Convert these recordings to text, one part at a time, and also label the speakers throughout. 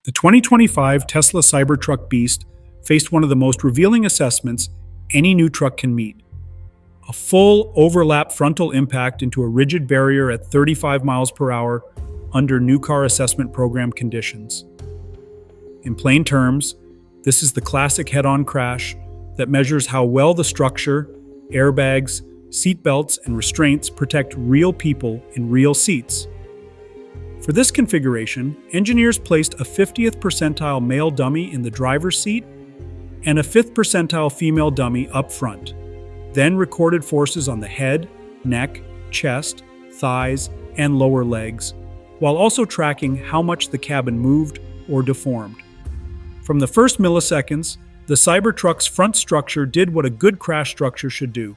Speaker 1: The 2025 Tesla Cybertruck Beast faced one of the most revealing assessments any new truck can meet. A full overlap frontal impact into a rigid barrier at 35 miles per hour under New Car Assessment Program conditions. In plain terms, this is the classic head-on crash that measures how well the structure, airbags, seatbelts, and restraints protect real people in real seats. For this configuration, engineers placed a 50th percentile male dummy in the driver's seat and a 5th percentile female dummy up front, then recorded forces on the head, neck, chest, thighs, and lower legs, while also tracking how much the cabin moved or deformed. From the first milliseconds, the Cybertruck's front structure did what a good crash structure should do: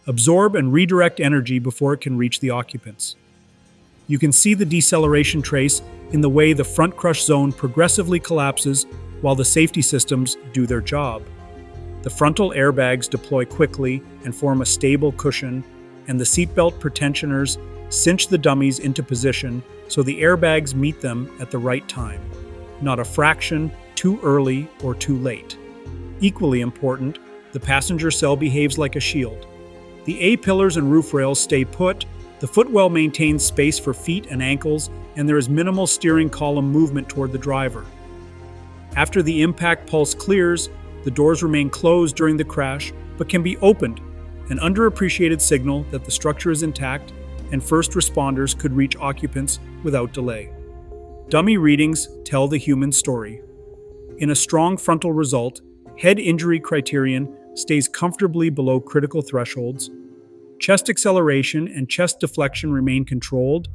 Speaker 1: absorb and redirect energy before it can reach the occupants. You can see the deceleration trace in the way the front crush zone progressively collapses while the safety systems do their job. The frontal airbags deploy quickly and form a stable cushion, and the seatbelt pretensioners cinch the dummies into position so the airbags meet them at the right time, not a fraction too early or too late. Equally important, the passenger cell behaves like a shield. The A-pillars and roof rails stay put, the footwell maintains space for feet and ankles, and there is minimal steering column movement toward the driver. After the impact pulse clears, the doors remain closed during the crash, but can be opened, an underappreciated signal that the structure is intact and first responders could reach occupants without delay. Dummy readings tell the human story. In a strong frontal result, head injury criterion stays comfortably below critical thresholds, chest acceleration and chest deflection remain controlled,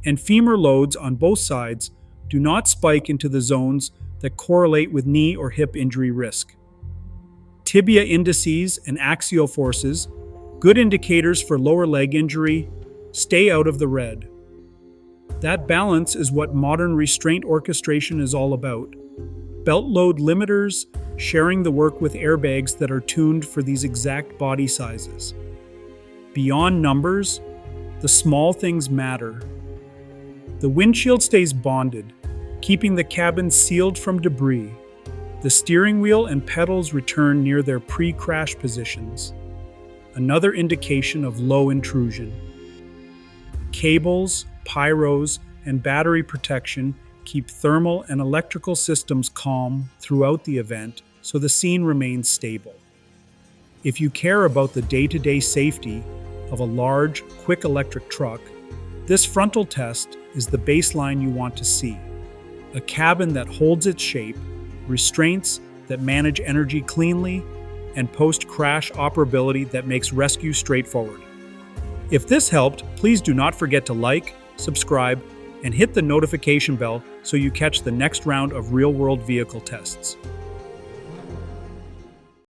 Speaker 1: and femur loads on both sides do not spike into the zones that correlate with knee or hip injury risk. Tibia indices and axial forces, good indicators for lower leg injury, stay out of the red. That balance is what modern restraint orchestration is all about. Belt load limiters, sharing the work with airbags that are tuned for these exact body sizes. Beyond numbers, the small things matter. The windshield stays bonded, keeping the cabin sealed from debris. The steering wheel and pedals return near their pre-crash positions, another indication of low intrusion. Cables, pyros, and battery protection keep thermal and electrical systems calm throughout the event, so the scene remains stable. If you care about the day-to-day safety of a large, quick electric truck, this frontal test is the baseline you want to see. A cabin that holds its shape, restraints that manage energy cleanly, and post-crash operability that makes rescue straightforward. If this helped, please do not forget to like, subscribe, and hit the notification bell so you catch the next round of real-world vehicle tests.